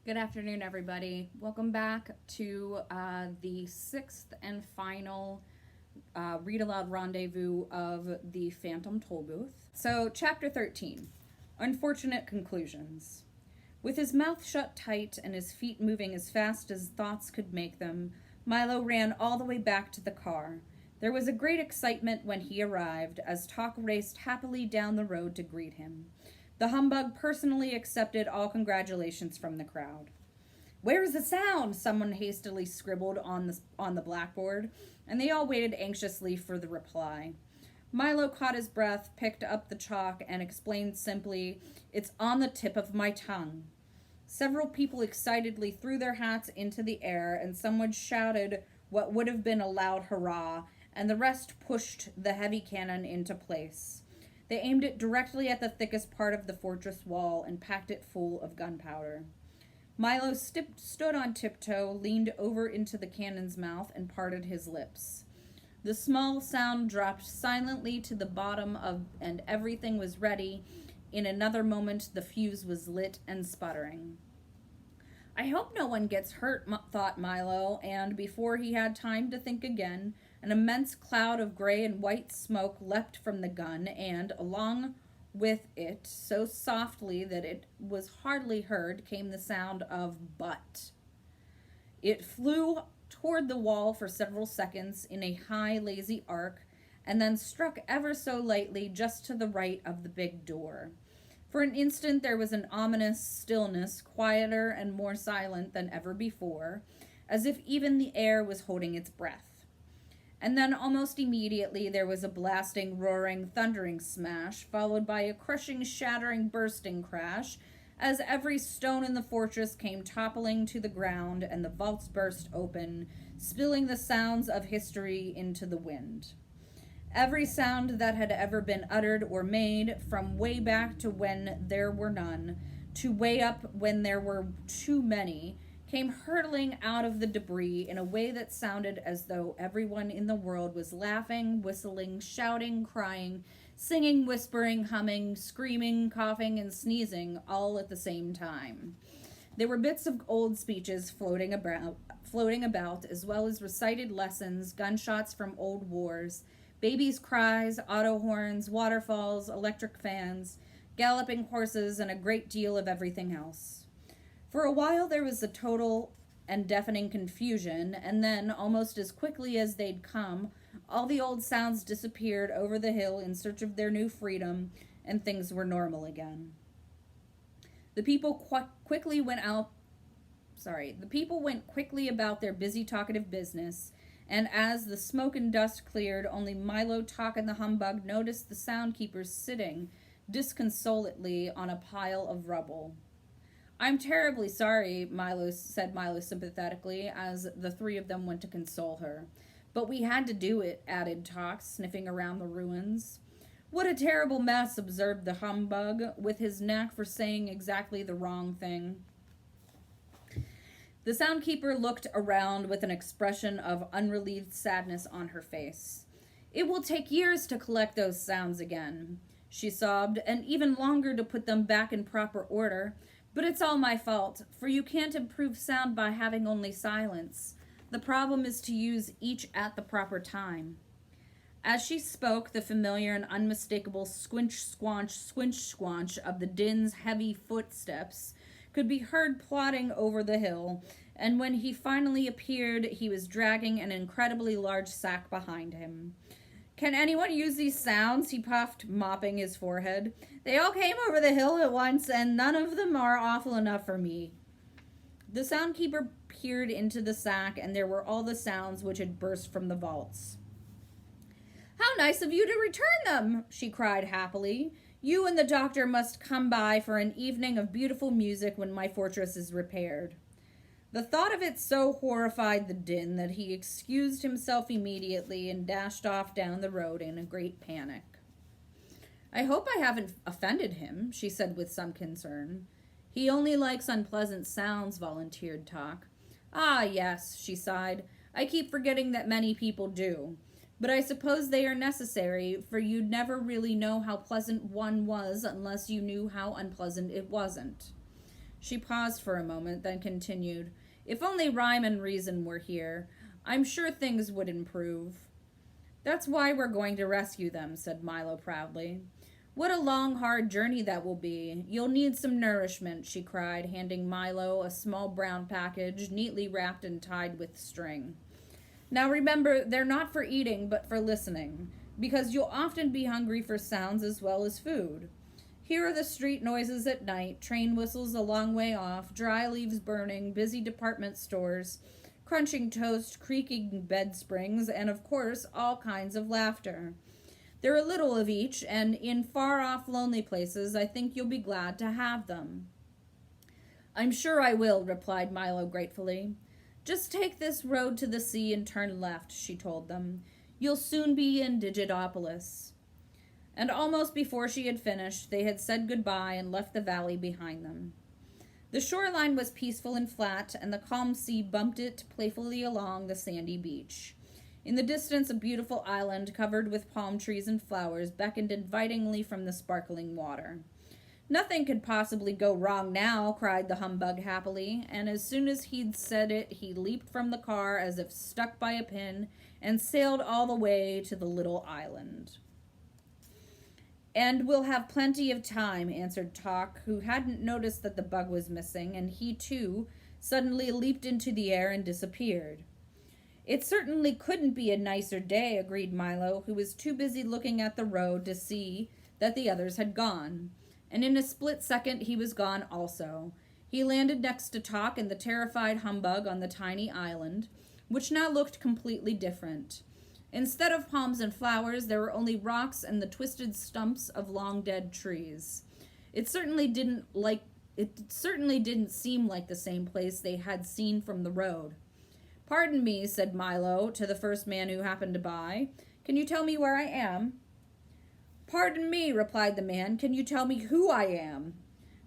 Good afternoon, everybody. Welcome back to the sixth and final read aloud rendezvous of the Phantom Tollbooth. So, Chapter 13 Unfortunate Conclusions. With his mouth shut tight and his feet moving as fast as thoughts could make them, Milo ran all the way back to the car. There was a great excitement when he arrived, as Talk raced happily down the road to greet him. The humbug personally accepted all congratulations from the crowd. "Where's the sound?" someone hastily scribbled on the blackboard, and they all waited anxiously for the reply. Milo caught his breath, picked up the chalk, and explained simply, "It's on the tip of my tongue." Several people excitedly threw their hats into the air, and someone shouted what would have been a loud hurrah, and the rest pushed the heavy cannon into place. They aimed it directly at the thickest part of the fortress wall and packed it full of gunpowder. Milo stood on tiptoe, leaned over into the cannon's mouth, and parted his lips. The small sound dropped silently to the bottom and everything was ready. In another moment, the fuse was lit and sputtering. "I hope no one gets hurt," thought Milo, and before he had time to think again, an immense cloud of gray and white smoke leapt from the gun, and along with it, so softly that it was hardly heard, came the sound of butt. It flew toward the wall for several seconds in a high, lazy arc, and then struck ever so lightly just to the right of the big door. For an instant there was an ominous stillness, quieter and more silent than ever before, as if even the air was holding its breath. And then almost immediately there was a blasting, roaring, thundering smash, followed by a crushing, shattering, bursting crash, as every stone in the fortress came toppling to the ground and the vaults burst open, spilling the sounds of history into the wind. Every sound that had ever been uttered or made, from way back to when there were none, to way up when there were too many, came hurtling out of the debris in a way that sounded as though everyone in the world was laughing, whistling, shouting, crying, singing, whispering, humming, screaming, coughing, and sneezing all at the same time. There were bits of old speeches floating about, as well as recited lessons, gunshots from old wars, babies' cries, auto horns, waterfalls, electric fans, galloping horses, and a great deal of everything else. For a while there was a total and deafening confusion, and then, almost as quickly as they'd come, all the old sounds disappeared over the hill in search of their new freedom, and things were normal again. The people quickly went about their busy, talkative business, and as the smoke and dust cleared, only Milo, Talk, and the humbug noticed the soundkeepers sitting disconsolately on a pile of rubble. "I'm terribly sorry," said Milo sympathetically, as the three of them went to console her. "But we had to do it," added Talk, sniffing around the ruins. "What a terrible mess," observed the humbug, with his knack for saying exactly the wrong thing. The soundkeeper looked around with an expression of unrelieved sadness on her face. "It will take years to collect those sounds again," she sobbed, "and even longer to put them back in proper order. But it's all my fault, for you can't improve sound by having only silence. The problem is to use each at the proper time." As she spoke, the familiar and unmistakable squinch-squanch of the din's heavy footsteps could be heard plodding over the hill, and when he finally appeared, he was dragging an incredibly large sack behind him. "Can anyone use these sounds?" he puffed, mopping his forehead. "They all came over the hill at once, and none of them are awful enough for me." The soundkeeper peered into the sack, and there were all the sounds which had burst from the vaults. "How nice of you to return them!" she cried happily. "You and the doctor must come by for an evening of beautiful music when my fortress is repaired." The thought of it so horrified the din that he excused himself immediately and dashed off down the road in a great panic. "I hope I haven't offended him," she said with some concern. "He only likes unpleasant sounds," volunteered Talk. "Ah, yes," she sighed. "I keep forgetting that many people do. But I suppose they are necessary, for you'd never really know how pleasant one was unless you knew how unpleasant it wasn't." She paused for a moment, then continued, "If only Rhyme and Reason were here, I'm sure things would improve." "That's why we're going to rescue them," said Milo proudly. "What a long, hard journey that will be. You'll need some nourishment," she cried, handing Milo a small brown package neatly wrapped and tied with string. "Now remember, they're not for eating, but for listening, because you'll often be hungry for sounds as well as food. Here are the street noises at night, train whistles a long way off, dry leaves burning, busy department stores, crunching toast, creaking bed springs, and of course, all kinds of laughter. There are a little of each, and in far-off lonely places, I think you'll be glad to have them." "I'm sure I will," replied Milo gratefully. "Just take this road to the sea and turn left," she told them. "You'll soon be in Digitopolis." And almost before she had finished, they had said goodbye and left the valley behind them. The shoreline was peaceful and flat, and the calm sea bumped it playfully along the sandy beach. In the distance, a beautiful island covered with palm trees and flowers beckoned invitingly from the sparkling water. "Nothing could possibly go wrong now," cried the humbug happily, and as soon as he'd said it, he leaped from the car as if stuck by a pin and sailed all the way to the little island. "And we'll have plenty of time," answered Talk, who hadn't noticed that the bug was missing, and he, too, suddenly leaped into the air and disappeared. "It certainly couldn't be a nicer day," agreed Milo, who was too busy looking at the road to see that the others had gone. And in a split second, he was gone also. He landed next to Talk and the terrified humbug on the tiny island, which now looked completely different. Instead of palms and flowers, there were only rocks and the twisted stumps of long-dead trees. It certainly didn't seem like the same place they had seen from the road. "Pardon me," said Milo to the first man who happened to by. "Can you tell me where I am?" "Pardon me," replied the man. "Can you tell me who I am?"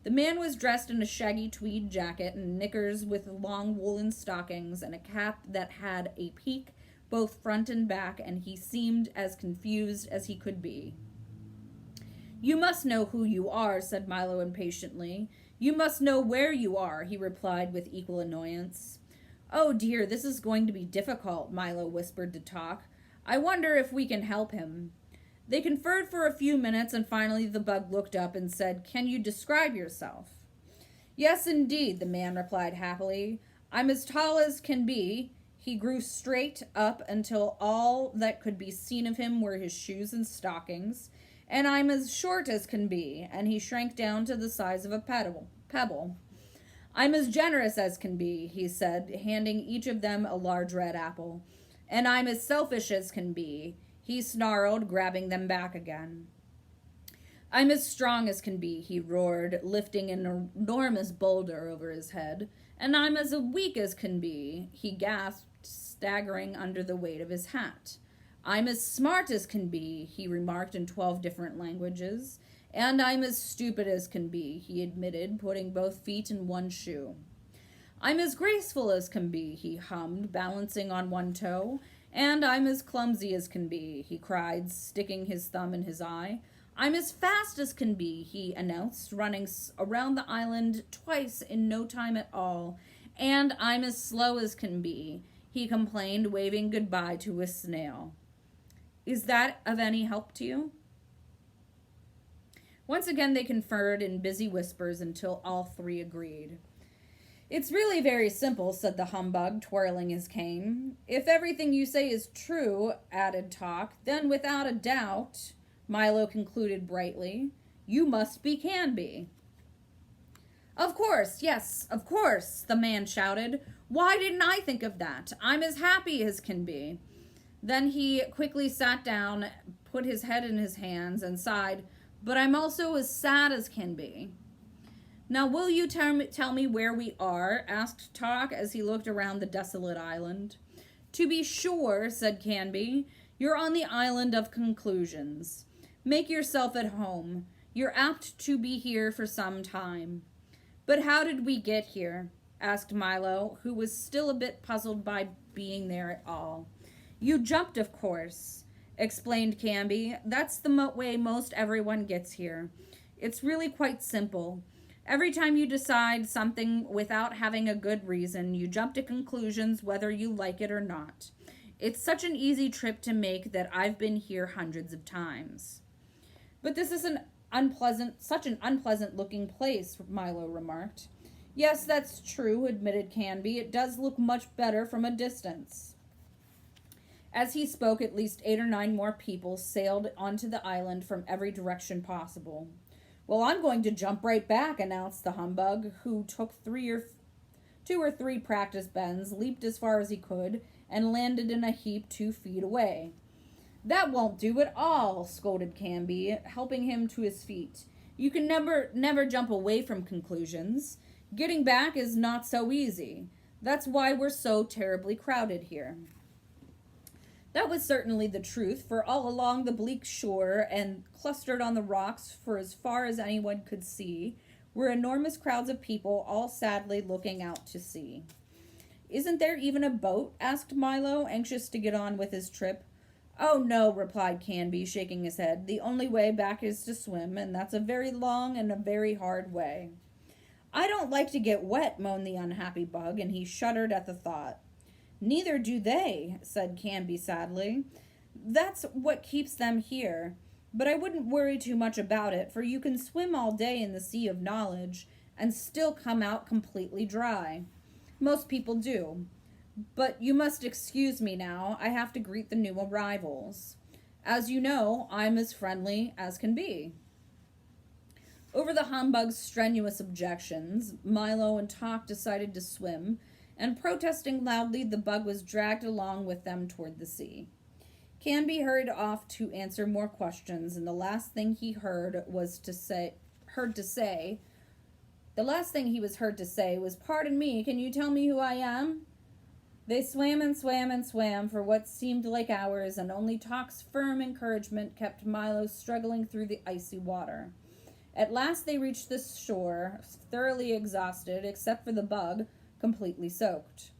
The man was dressed in a shaggy tweed jacket and knickers with long woolen stockings and a cap that had a peak both front and back, and he seemed as confused as he could be. "You must know who you are," said Milo impatiently. "You must know where you are," he replied with equal annoyance. "Oh dear, this is going to be difficult," Milo whispered to Talk. "I wonder if we can help him." They conferred for a few minutes, and finally the bug looked up and said, "Can you describe yourself?" "Yes, indeed," the man replied happily. "I'm as tall as can be." He grew straight up until all that could be seen of him were his shoes and stockings. "And I'm as short as can be," and he shrank down to the size of a pebble. "I'm as generous as can be," he said, handing each of them a large red apple. "And I'm as selfish as can be," he snarled, grabbing them back again. "I'm as strong as can be," he roared, lifting an enormous boulder over his head. "And I'm as weak as can be," he gasped, staggering under the weight of his hat. "I'm as smart as can be," he remarked in 12 different languages. "And I'm as stupid as can be," he admitted, putting both feet in one shoe. "I'm as graceful as can be," he hummed, balancing on one toe. "And I'm as clumsy as can be," he cried, sticking his thumb in his eye. "I'm as fast as can be," he announced, running around the island twice in no time at all. "And I'm as slow as can be," he complained, waving goodbye to a snail. "Is that of any help to you?" Once again they conferred in busy whispers until all three agreed. "It's really very simple," said the humbug, twirling his cane. "If everything you say is true," added Talk, "then without a doubt," Milo concluded brightly, "you must be Canby." "Of course, yes, of course," the man shouted. "Why didn't I think of that? I'm as happy as can be." Then he quickly sat down, put his head in his hands, and sighed, "But I'm also as sad as can be." "Now will you tell me where we are?" asked Talk as he looked around the desolate island. "To be sure," said Canby. "You're on the island of conclusions. Make yourself at home. You're apt to be here for some time." "But how did we get here?" asked Milo, who was still a bit puzzled by being there at all. "You jumped, of course," explained Canby. "That's the way most everyone gets here. It's really quite simple. Every time you decide something without having a good reason, you jump to conclusions whether you like it or not. It's such an easy trip to make that I've been here hundreds of times. But this is such an unpleasant looking place, Milo remarked. Yes, that's true, admitted Canby. It does look much better from a distance. As he spoke, at least 8 or 9 more people sailed onto the island from every direction possible. Well, I'm going to jump right back, announced the humbug, who took 2 or 3 practice bends, leaped as far as he could, and landed in a heap 2 feet away. That won't do at all, scolded Canby, helping him to his feet. You can never jump away from conclusions. Getting back is not so easy. That's why we're so terribly crowded here. That was certainly the truth, for all along the bleak shore and clustered on the rocks for as far as anyone could see were enormous crowds of people, all sadly looking out to sea. Isn't there even a boat? Asked Milo, anxious to get on with his trip. Oh, no, replied Canby, shaking his head. The only way back is to swim, and that's a very long and a very hard way. I don't like to get wet, moaned the unhappy bug, and he shuddered at the thought. Neither do they, said Canby sadly. That's what keeps them here. But I wouldn't worry too much about it, for you can swim all day in the sea of knowledge and still come out completely dry. Most people do. But you must excuse me now. I have to greet the new arrivals. As you know, I'm as friendly as can be. Over the humbug's strenuous objections, Milo and Tok decided to swim, and protesting loudly, the bug was dragged along with them toward the sea. Canby hurried off to answer more questions, and the last thing he was heard to say was, "Pardon me, can you tell me who I am?" They swam and swam and swam for what seemed like hours, and only Tok's firm encouragement kept Milo struggling through the icy water. At last they reached the shore, thoroughly exhausted, except for the bug, completely soaked.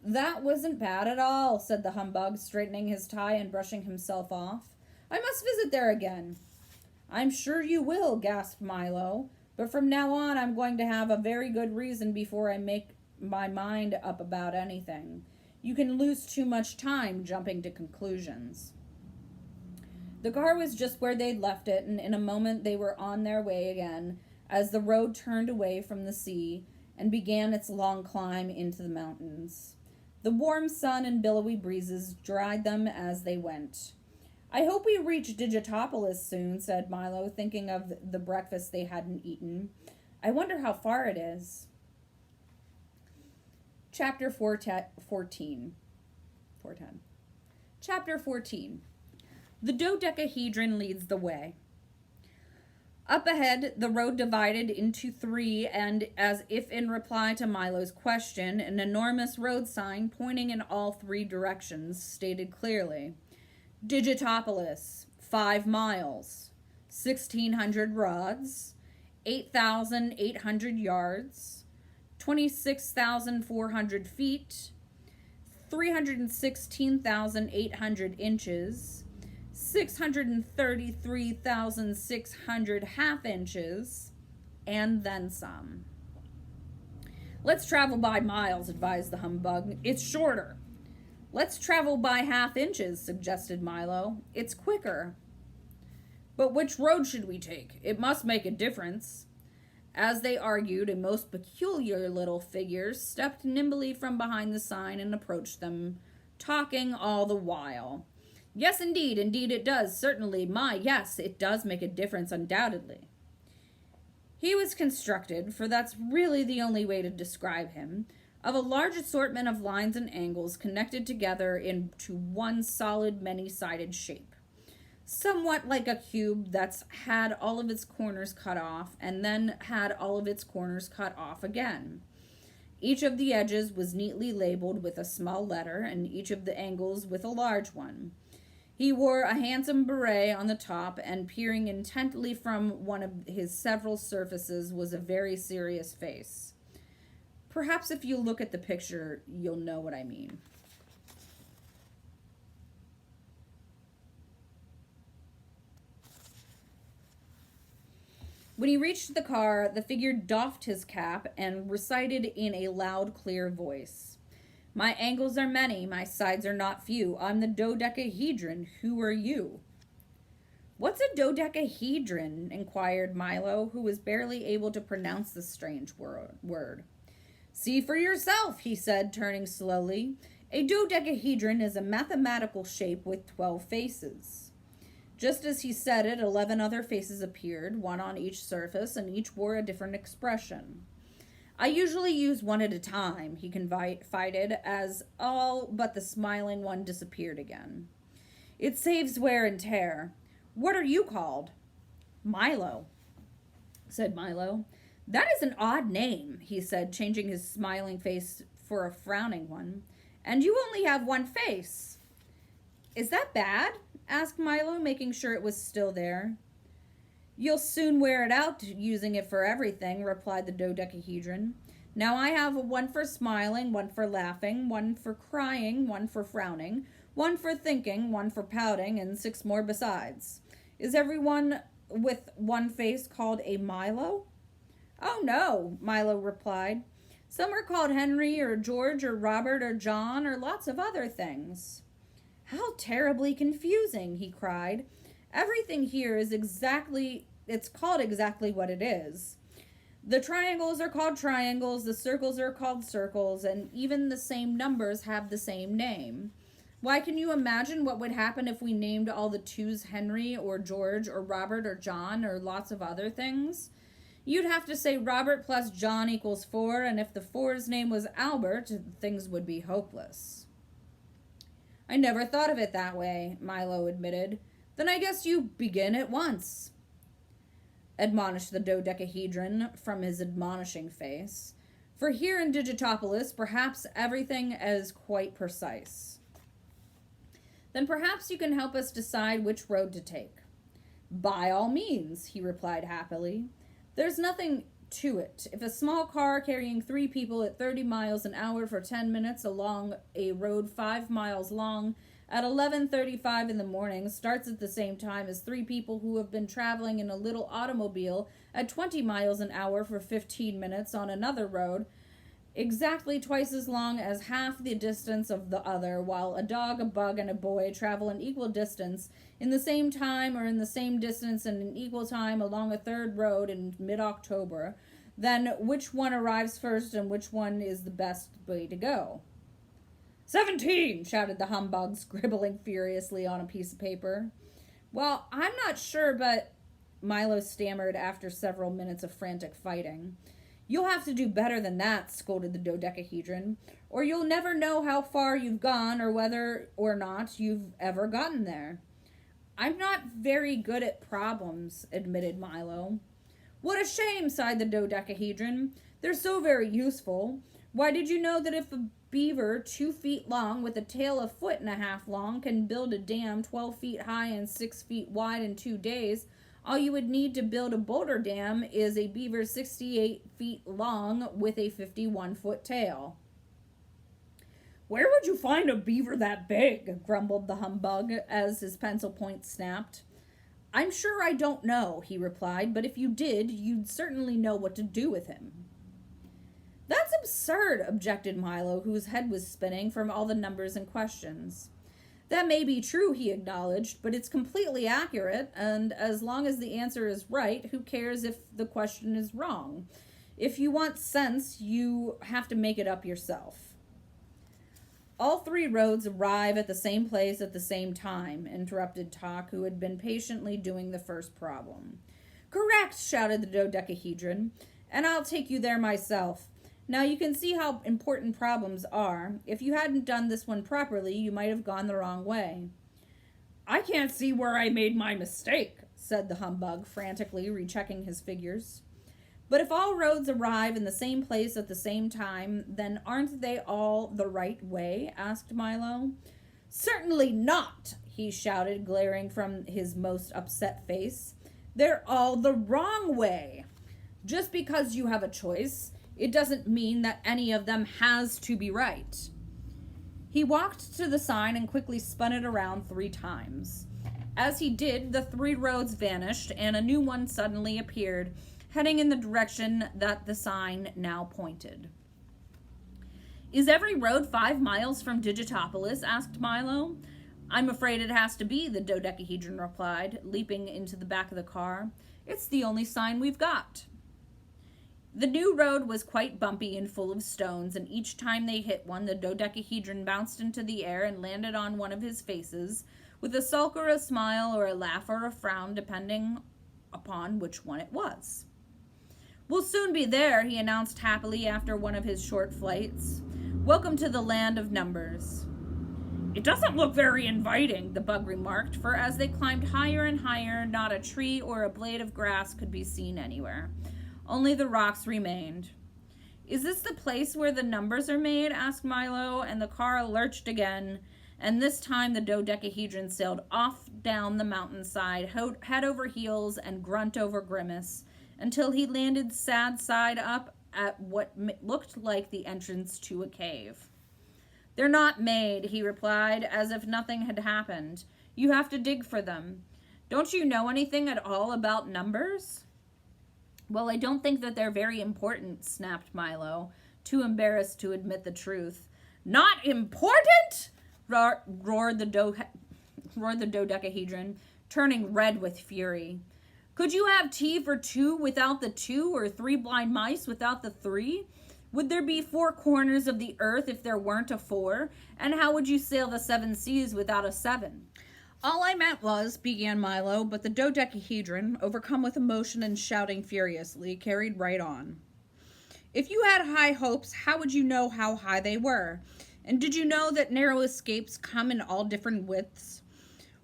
That wasn't bad at all, said the humbug, straightening his tie and brushing himself off. I must visit there again. I'm sure you will, gasped Milo, but from now on I'm going to have a very good reason before I make my mind up about anything. You can lose too much time jumping to conclusions. The car was just where they'd left it, and in a moment they were on their way again, as the road turned away from the sea and began its long climb into the mountains. The warm sun and billowy breezes dried them as they went. I hope we reach Digitopolis soon, said Milo, thinking of the breakfast they hadn't eaten. I wonder how far it is. Chapter 14. Chapter 14. The dodecahedron leads the way. Up ahead, the road divided into 3, and as if in reply to Milo's question, an enormous road sign pointing in all 3 directions stated clearly, Digitopolis, 5 miles, 1,600 rods, 8,800 yards, 26,400 feet, 316,800 inches, 633,600 half inches, and then some. Let's travel by miles, advised the humbug. It's shorter. Let's travel by half inches, suggested Milo. It's quicker. But which road should we take? It must make a difference. As they argued, a most peculiar little figure stepped nimbly from behind the sign and approached them, talking all the while. Yes, indeed it does, certainly. Yes, it does make a difference, undoubtedly. He was constructed, for that's really the only way to describe him, of a large assortment of lines and angles connected together into one solid, many-sided shape. Somewhat like a cube that's had all of its corners cut off, and then had all of its corners cut off again. Each of the edges was neatly labeled with a small letter, and each of the angles with a large one. He wore a handsome beret on the top, and peering intently from one of his several surfaces was a very serious face. Perhaps if you look at the picture, you'll know what I mean. When he reached the car, the figure doffed his cap and recited in a loud, clear voice. My angles are many, my sides are not few. I'm the dodecahedron. Who are you? What's a dodecahedron? Inquired Milo, who was barely able to pronounce the strange word. See for yourself, he said, turning slowly. A dodecahedron is a mathematical shape with 12 faces. Just as he said it, 11 other faces appeared, one on each surface, and each wore a different expression. I usually use one at a time, he confided, as all but the smiling one disappeared again. It saves wear and tear. What are you called? Milo, said Milo. That is an odd name, he said, changing his smiling face for a frowning one. And you only have one face. Is that bad? Asked Milo, making sure it was still there. You'll soon wear it out using it for everything, replied the dodecahedron. Now I have one for smiling, one for laughing, one for crying, one for frowning, one for thinking, one for pouting, and 6 more besides. Is everyone with one face called a Milo? Oh, no, Milo replied. Some are called Henry or George or Robert or John or lots of other things. How terribly confusing, he cried. Everything here is it's called exactly what it is. The triangles are called triangles, the circles are called circles, and even the same numbers have the same name. Why, can you imagine what would happen if we named all the 2s Henry or George or Robert or John or lots of other things? You'd have to say Robert plus John equals 4, and if the 4's name was Albert, things would be hopeless. I never thought of it that way, Milo admitted. Then I guess you begin at once, admonished the dodecahedron from his admonishing face. For here in Digitopolis, perhaps everything is quite precise. Then perhaps you can help us decide which road to take. By all means, he replied happily. There's nothing to it. If a small car carrying 3 people at 30 miles an hour for 10 minutes along a road 5 miles long at 11:35 in the morning starts at the same time as 3 people who have been traveling in a little automobile at 20 miles an hour for 15 minutes on another road, exactly twice as long as half the distance of the other, while a dog, a bug, and a boy travel an equal distance in the same time or in the same distance and in equal time along a third road in mid-October, then which one arrives first and which one is the best way to go? 17, shouted the humbug, scribbling furiously on a piece of paper. Well, I'm not sure, but Milo stammered after several minutes of frantic fighting. You'll have to do better than that, scolded the dodecahedron, or you'll never know how far you've gone or whether or not you've ever gotten there. I'm not very good at problems, admitted Milo. What a shame, sighed the dodecahedron. They're so very useful. Why, did you know that if a beaver 2 feet long with a tail 1.5 feet long can build a dam 12 feet high and 6 feet wide in 2 days, all you would need to build a boulder dam is a beaver 68 feet long with a 51-foot tail. Where would you find a beaver that big? Grumbled the humbug as his pencil point snapped. I'm sure I don't know, he replied, but if you did, you'd certainly know what to do with him. That's absurd, objected Milo, whose head was spinning from all the numbers and questions. That may be true, he acknowledged, but it's completely accurate, and as long as the answer is right, who cares if the question is wrong? If you want sense, you have to make it up yourself. All 3 roads arrive at the same place at the same time, interrupted Talk, who had been patiently doing the first problem. Correct, shouted the dodecahedron, and I'll take you there myself. Now you can see how important problems are. If you hadn't done this one properly, you might have gone the wrong way. I can't see where I made my mistake, said the humbug, frantically rechecking his figures. But if all roads arrive in the same place at the same time, then aren't they all the right way? Asked Milo. Certainly not, he shouted, glaring from his most upset face. They're all the wrong way. Just because you have a choice, it doesn't mean that any of them has to be right. He walked to the sign and quickly spun it around 3 times. As he did, the 3 roads vanished and a new one suddenly appeared, heading in the direction that the sign now pointed. "Is every road 5 miles from Digitopolis?" asked Milo. "I'm afraid it has to be," the dodecahedron replied, leaping into the back of the car. "It's the only sign we've got." The new road was quite bumpy and full of stones, and each time they hit one, the dodecahedron bounced into the air and landed on one of his faces, with a sulk or a smile or a laugh or a frown, depending upon which one it was. "We'll soon be there," he announced happily after one of his short flights. "Welcome to the land of numbers." "It doesn't look very inviting," the bug remarked, for as they climbed higher and higher, not a tree or a blade of grass could be seen anywhere. Only the rocks remained. "Is this the place where the numbers are made?" asked Milo, and the car lurched again, and this time the dodecahedron sailed off down the mountainside, head over heels and grunt over grimace, until he landed sad side up at what looked like the entrance to a cave. "They're not made," he replied, as if nothing had happened. "You have to dig for them. Don't you know anything at all about numbers?" "Well, I don't think that they're very important," snapped Milo, too embarrassed to admit the truth. "Not important?" roared the dodecahedron, turning red with fury. "Could you have tea for 2 without the 2, or 3 blind mice without the 3? Would there be 4 corners of the earth if there weren't a 4? And how would you sail the 7 seas without a 7? "All I meant was," began Milo, but the dodecahedron, overcome with emotion and shouting furiously, carried right on. "If you had high hopes, how would you know how high they were? And did you know that narrow escapes come in all different widths?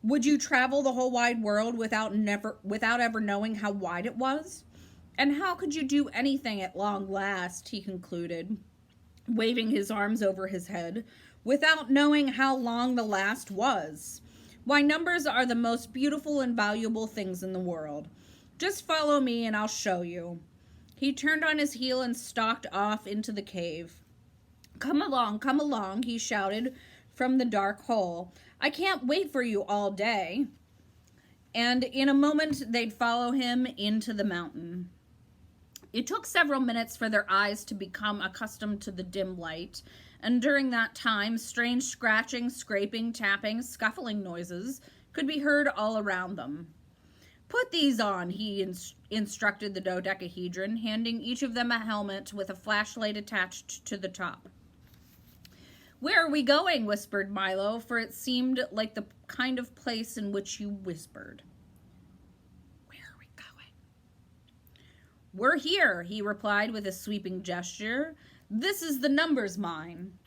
Would you travel the whole wide world without ever knowing how wide it was? And how could you do anything at long last," he concluded, waving his arms over his head, "without knowing how long the last was? Why, numbers are the most beautiful and valuable things in the world. Just follow me and I'll show you." He turned on his heel and stalked off into the cave. Come along," he shouted from the dark hole. "I can't wait for you all day." And in a moment, they'd follow him into the mountain. It took several minutes for their eyes to become accustomed to the dim light, and during that time, strange scratching, scraping, tapping, scuffling noises could be heard all around them. "Put these on," he instructed the dodecahedron, handing each of them a helmet with a flashlight attached to the top. "Where are we going?" whispered Milo, for it seemed like the kind of place in which you whispered. "Where are we going?" "We're here," he replied with a sweeping gesture. "This is the numbers mine."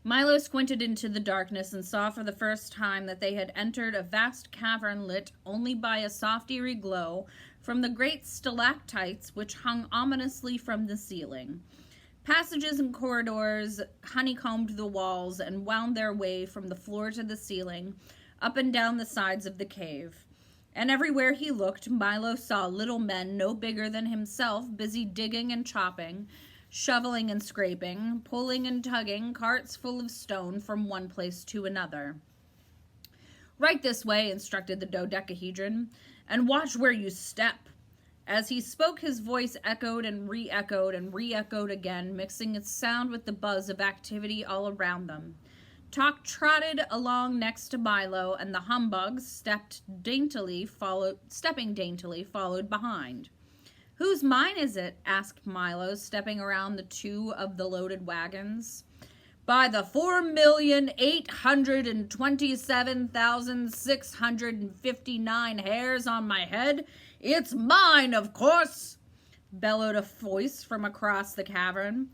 Milo squinted into the darkness and saw for the first time that they had entered a vast cavern lit only by a soft eerie glow from the great stalactites which hung ominously from the ceiling. Passages and corridors honeycombed the walls and wound their way from the floor to the ceiling, up and down the sides of the cave. And everywhere he looked, Milo saw little men no bigger than himself, busy digging and chopping, shoveling and scraping, pulling and tugging carts full of stone from one place to another. "Right this way," instructed the dodecahedron, "and watch where you step." As he spoke, his voice echoed and re-echoed again, mixing its sound with the buzz of activity all around them. Tok trotted along next to Milo, and the humbugs, stepping daintily, followed behind. "Whose mine is it?" asked Milo, stepping around the 2 of the loaded wagons. "By the 4,827,659 hairs on my head, it's mine, of course," bellowed a voice from across the cavern.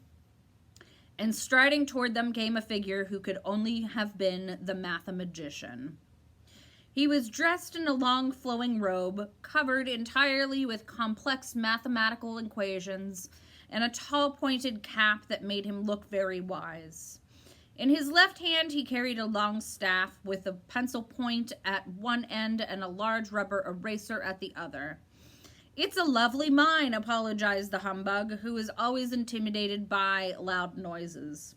And striding toward them came a figure who could only have been the mathemagician. He was dressed in a long flowing robe, covered entirely with complex mathematical equations, and a tall pointed cap that made him look very wise. In his left hand he carried a long staff with a pencil point at one end and a large rubber eraser at the other. "It's a lovely mine," apologized the humbug, who was always intimidated by loud noises.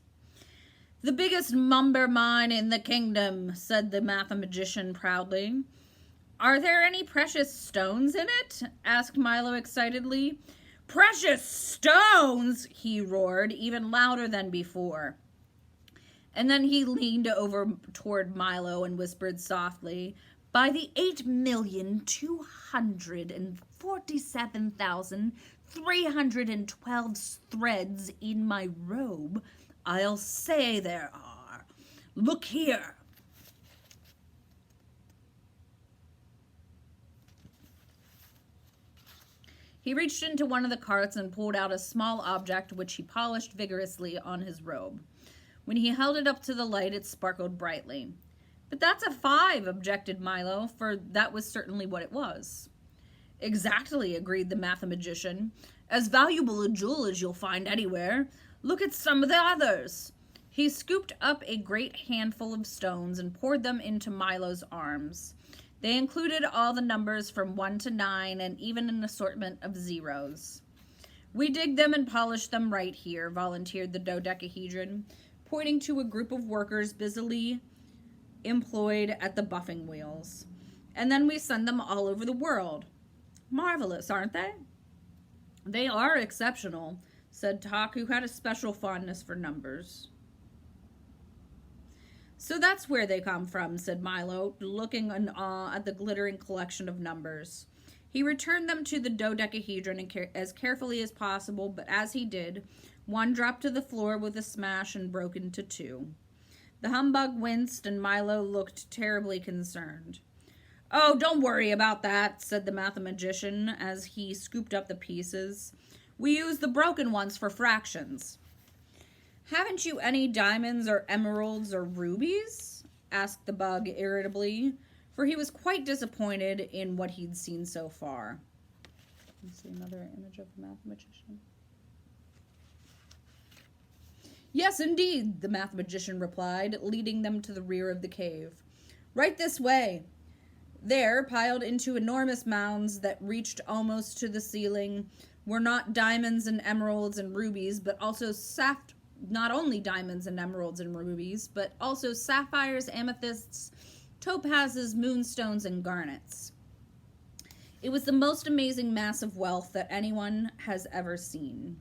"The biggest lumber mine in the kingdom," said the mathemagician proudly. Are there any precious stones in it? Asked Milo excitedly. Precious stones, he roared, even louder than before. And then he leaned over toward Milo and whispered softly, by the 8,247,312 threads in my robe, I'll say there are. Look here. He reached into one of the carts and pulled out a small object which he polished vigorously on his robe. When he held it up to the light, it sparkled brightly. But that's a 5, objected Milo, for that was certainly what it was. Exactly, agreed the mathematician. As valuable a jewel as you'll find anywhere. Look at some of the others. He scooped up a great handful of stones and poured them into Milo's arms. They included all the numbers from 1 to 9 and even an assortment of zeros. We dig them and polish them right here, volunteered the dodecahedron, pointing to a group of workers busily employed at the buffing wheels. And then we send them all over the world. Marvelous, aren't they? They are exceptional, said Tok, who had a special fondness for numbers. So that's where they come from, said Milo, looking in awe at the glittering collection of numbers. He returned them to the dodecahedron as carefully as possible, but as he did, one dropped to the floor with a smash and broke into 2. The humbug winced, and Milo looked terribly concerned. Oh, don't worry about that, said the mathematician as he scooped up the pieces. We use the broken ones for fractions. Haven't you any diamonds or emeralds or rubies? Asked the bug irritably, for he was quite disappointed in what he'd seen so far. Let's see another image of the mathematician. Yes, indeed, the mathematician replied, leading them to the rear of the cave. Right this way. There, piled into enormous mounds that reached almost to the ceiling, were not diamonds and emeralds and rubies, but also not only diamonds and emeralds and rubies, but also sapphires, amethysts, topazes, moonstones, and garnets. It was the most amazing mass of wealth that anyone has ever seen.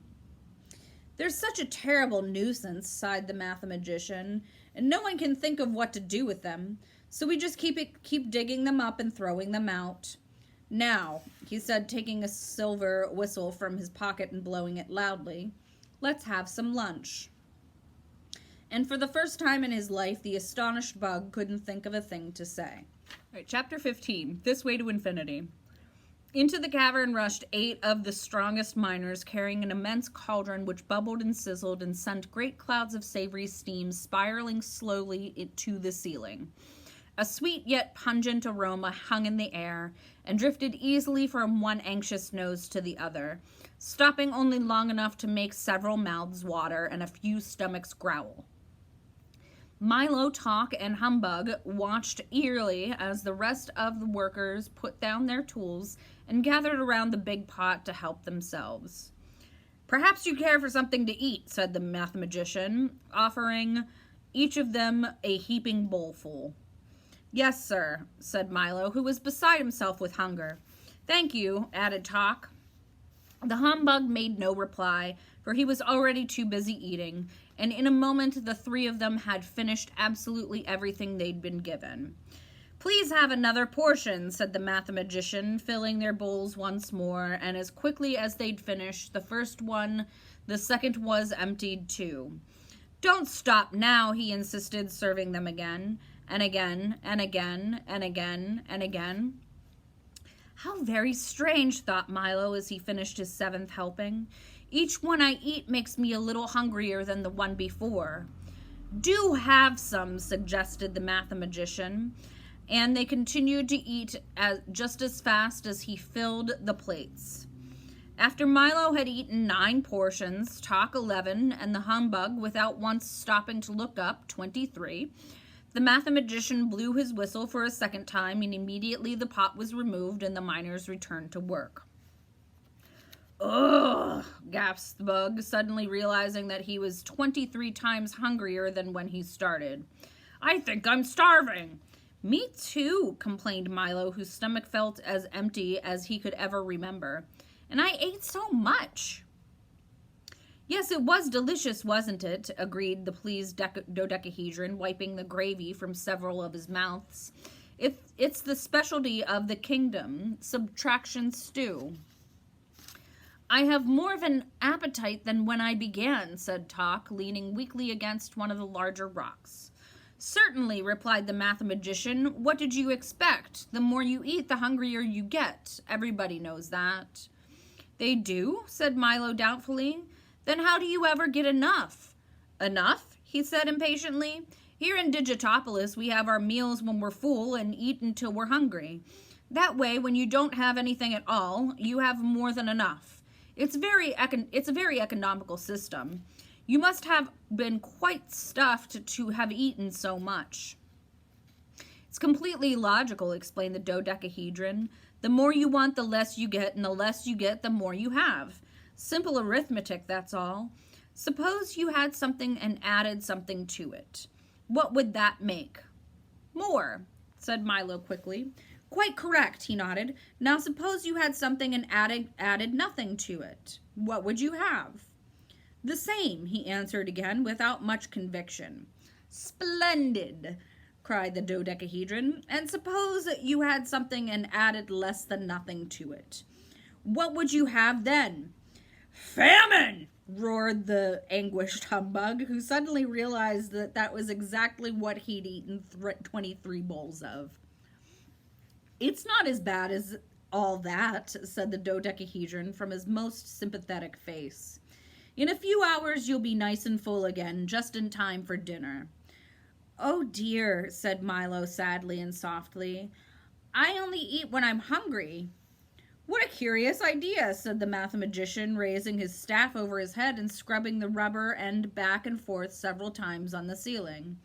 There's such a terrible nuisance, sighed the mathematician, and no one can think of what to do with them, so we just keep digging them up and throwing them out. Now, he said, taking a silver whistle from his pocket and blowing it loudly, let's have some lunch. And for the first time in his life, the astonished bug couldn't think of a thing to say. All right, chapter 15, This Way to Infinity. Into the cavern rushed 8 of the strongest miners, carrying an immense cauldron which bubbled and sizzled and sent great clouds of savory steam spiraling slowly to the ceiling. A sweet yet pungent aroma hung in the air and drifted easily from one anxious nose to the other, stopping only long enough to make several mouths water and a few stomachs growl. Milo, Tok, and Humbug watched eagerly as the rest of the workers put down their tools and gathered around the big pot to help themselves. Perhaps you care for something to eat, said the mathematician, offering each of them a heaping bowlful. Yes, sir, said Milo, who was beside himself with hunger. Thank you, added Tok. The humbug made no reply, for he was already too busy eating, and in a moment the 3 of them had finished absolutely everything they'd been given. Please have another portion, said the mathematician, filling their bowls once more, and as quickly as they'd finished the first one, the second was emptied too. Don't stop now, he insisted, serving them again, and again, and again, and again, and again. How very strange, thought Milo as he finished his 7th helping. Each one I eat makes me a little hungrier than the one before. Do have some, suggested the mathematician, and they continued to eat just as fast as he filled the plates. After Milo had eaten 9 portions, Tok 11, and the humbug, without once stopping to look up, 23, the mathematician blew his whistle for a second time, and immediately the pot was removed and the miners returned to work. Ugh, gasped the bug, suddenly realizing that he was 23 times hungrier than when he started. I think I'm starving. Me too, complained Milo, whose stomach felt as empty as he could ever remember. And I ate so much. Yes, it was delicious, wasn't it? Agreed the pleased dodecahedron, wiping the gravy from several of his mouths. It's the specialty of the kingdom, subtraction stew. I have more of an appetite than when I began, said Tok, leaning weakly against one of the larger rocks. Certainly, replied the mathematician. What did you expect? The more you eat, the hungrier you get. Everybody knows that. They do, said Milo doubtfully. Then how do you ever get enough? Enough? He said impatiently. Here in Digitopolis, we have our meals when we're full and eat until we're hungry. That way, when you don't have anything at all, you have more than enough. It's a very economical system. You must have been quite stuffed to have eaten so much. It's completely logical, explained the dodecahedron. The more you want, the less you get, and the less you get, the more you have. Simple arithmetic, that's all. Suppose you had something and added something to it. What would that make? More, said Milo quickly. Quite correct, he nodded. Now suppose you had something and added nothing to it. What would you have? The same, he answered again, without much conviction. Splendid, cried the dodecahedron. And suppose you had something and added less than nothing to it. What would you have then? Famine! Roared the anguished humbug, who suddenly realized that that was exactly what he'd eaten 23 bowls of. It's not as bad as all that, said the dodecahedron from his most sympathetic face. In a few hours you'll be nice and full again, just in time for dinner. Oh dear, said Milo sadly and softly. I only eat when I'm hungry. What a curious idea, said the mathematician, raising his staff over his head and scrubbing the rubber end back and forth several times on the ceiling.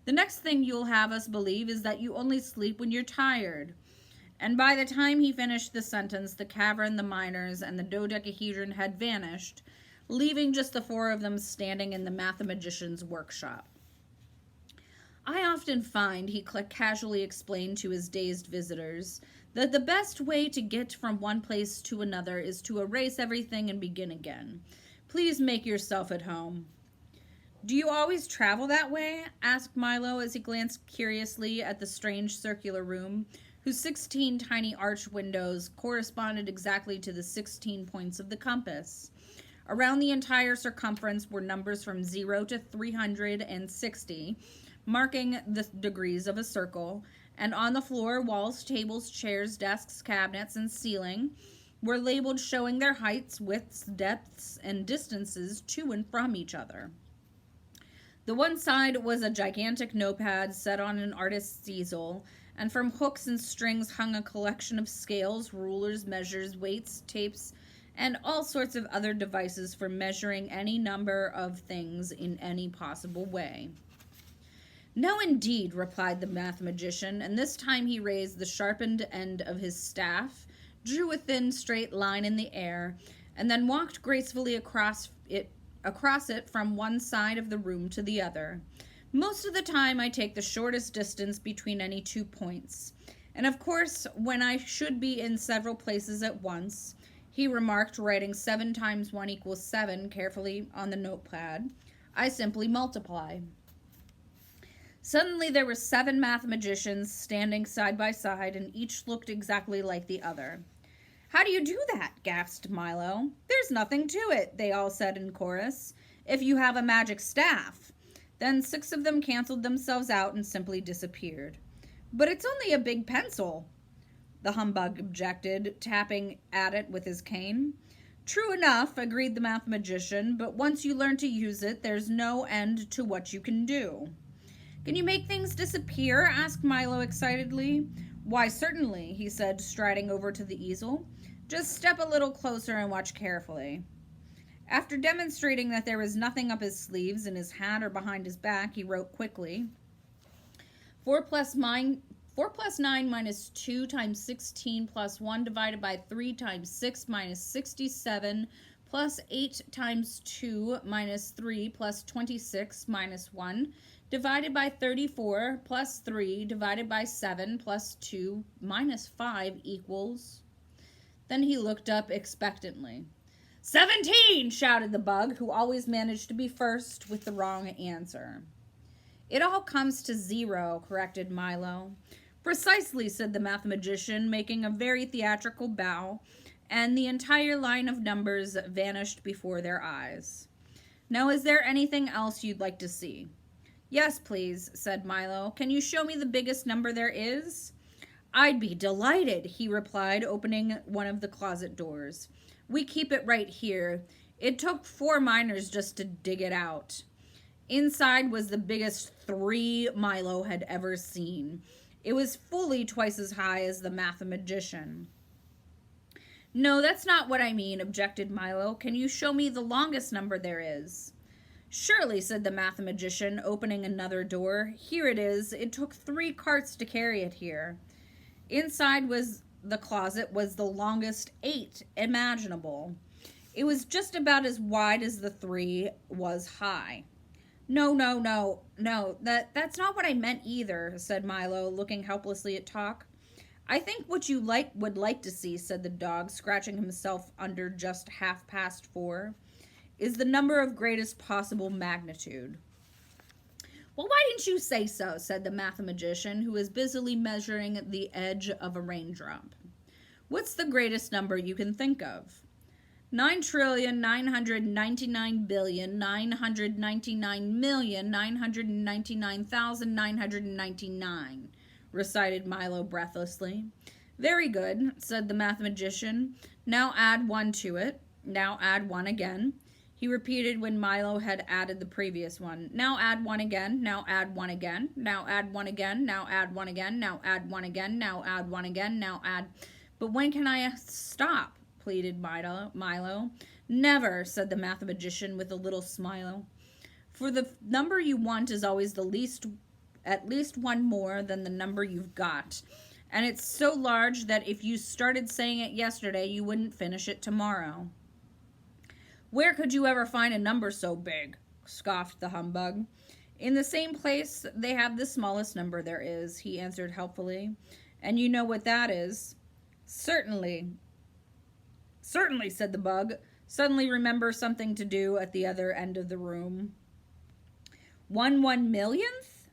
The next thing you'll have us believe is that you only sleep when you're tired. And by the time he finished the sentence, the cavern, the miners, and the dodecahedron had vanished, leaving just the four of them standing in the mathematician's workshop. I often find, he casually explained to his dazed visitors, that the best way to get from one place to another is to erase everything and begin again. Please make yourself at home. Do you always travel that way? Asked Milo as he glanced curiously at the strange circular room, whose 16 tiny arched windows corresponded exactly to the 16 points of the compass. Around the entire circumference were numbers from 0 to 360, marking the degrees of a circle, and on the floor, walls, tables, chairs, desks, cabinets, and ceiling were labeled showing their heights, widths, depths, and distances to and from each other. The one side was a gigantic notepad set on an artist's easel, and from hooks and strings hung a collection of scales, rulers, measures, weights, tapes, and all sorts of other devices for measuring any number of things in any possible way. No, indeed, replied the mathematician, and this time he raised the sharpened end of his staff, drew a thin, straight line in the air, and then walked gracefully across it from one side of the room to the other. Most of the time I take the shortest distance between any 2 points. And of course, when I should be in several places at once, he remarked, writing 7 times 1 equals 7 carefully on the notepad, I simply multiply. Suddenly there were 7 mathematicians standing side by side, and each looked exactly like the other. How do you do that? Gasped Milo. There's nothing to it, they all said in chorus. If you have a magic staff. Then 6 of them canceled themselves out and simply disappeared. But it's only a big pencil, the humbug objected, tapping at it with his cane. True enough, agreed the mathematician, but once you learn to use it, there's no end to what you can do. Can you make things disappear? Asked Milo excitedly. Why, certainly, he said, striding over to the easel. Just step a little closer and watch carefully. After demonstrating that there was nothing up his sleeves, in his hat, or behind his back, he wrote quickly, 4 plus 9 minus 2 times 16 plus 1 divided by 3 times 6 minus 67 plus 8 times 2 minus 3 plus 26 minus 1 divided by 34 plus 3 divided by 7 plus 2 minus 5 equals... Then he looked up expectantly. 17, shouted the bug, who always managed to be first with the wrong answer. It all comes to 0, corrected Milo. Precisely, said the mathematician, making a very theatrical bow, and the entire line of numbers vanished before their eyes. Now, is there anything else you'd like to see? Yes, please, said Milo. Can you show me the biggest number there is? I'd be delighted, he replied, opening one of the closet doors. We keep it right here. It took 4 miners just to dig it out. Inside was the biggest 3 Milo had ever seen. It was fully twice as high as the mathematician. No, that's not what I mean, objected Milo. Can you show me the longest number there is? Surely, said the mathematician, opening another door. Here it is. It took 3 carts to carry it here. Inside the closet was the longest 8 imaginable. It was just about as wide as the 3 was high. No, that's not what I meant either, said Milo, looking helplessly at Talk. I think what you would like to see, said the dog, scratching himself under just 4:30, is the number of greatest possible magnitude. Well, why didn't you say so, said the mathematician, who was busily measuring the edge of a raindrop. What's the greatest number you can think of? 9,999,999,999,999, recited Milo breathlessly. Very good, said the mathematician. Now add 1 to it. Now add 1 again. He repeated when Milo had added the previous one. Now add 1 again. Now add 1 again. Now add 1 again. Now add 1 again. Now add 1 again. Now add 1 again. Now add... But when can I stop? Pleaded Milo. Never, said the mathematician with a little smile. For the number you want is always at least 1 more than the number you've got. And it's so large that if you started saying it yesterday, you wouldn't finish it tomorrow. Where could you ever find a number so big? Scoffed the humbug. In the same place they have the smallest number there is, he answered helpfully. And you know what that is? Certainly, said the bug, suddenly remember something to do at the other end of the room. 1/1,000,000th?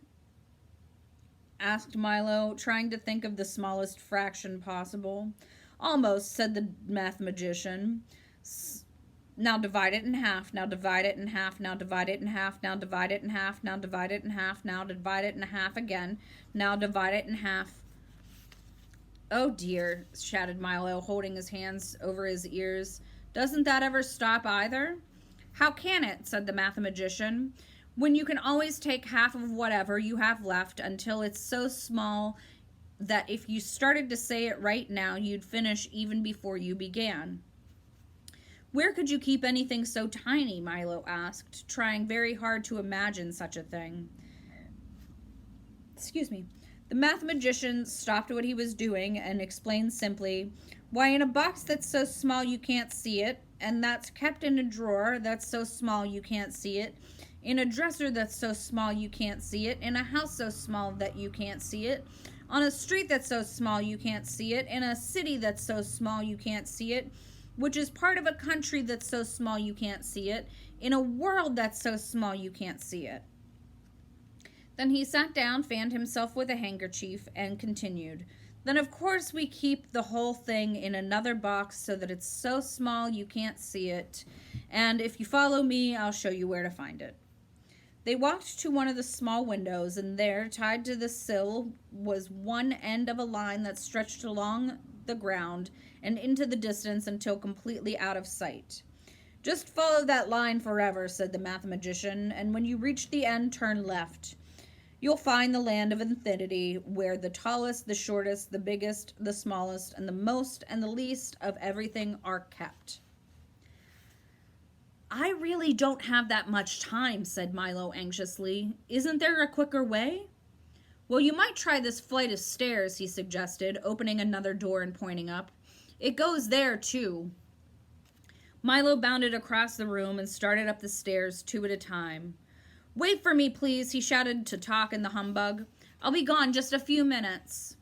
Asked Milo, trying to think of the smallest fraction possible. Almost, said the mathematician. Now divide it in half, now divide it in half, now divide it in half, now divide it in half, now divide it in half, now divide it in half again, now divide it in half. Oh dear, shouted Milo, holding his hands over his ears. Doesn't that ever stop either? How can it, said the mathematician, when you can always take half of whatever you have left until it's so small that if you started to say it right now, you'd finish even before you began. Where could you keep anything so tiny? Milo asked, trying very hard to imagine such a thing. Excuse me. The mathematician stopped what he was doing and explained simply, why, in a box that's so small you can't see it, and that's kept in a drawer that's so small you can't see it, in a dresser that's so small you can't see it, in a house so small that you can't see it, on a street that's so small you can't see it, in a city that's so small you can't see it, which is part of a country that's so small you can't see it, in a world that's so small you can't see it. Then he sat down, fanned himself with a handkerchief, and continued. Then of course we keep the whole thing in another box so that it's so small you can't see it, and if you follow me, I'll show you where to find it. They walked to one of the small windows, and there, tied to the sill, was one end of a line that stretched along the ground and into the distance until completely out of sight. Just follow that line forever, said the mathematician, and when you reach the end, turn left. You'll find the land of infinity, where the tallest, the shortest, the biggest, the smallest, and the most and the least of everything are kept. I really don't have that much time, said Milo anxiously. Isn't there a quicker way? Well, you might try this flight of stairs, he suggested, opening another door and pointing up. It goes there, too. Milo bounded across the room and started up the stairs 2 at a time. "Wait for me, please," he shouted to Talk and the humbug. "I'll be gone just a few minutes."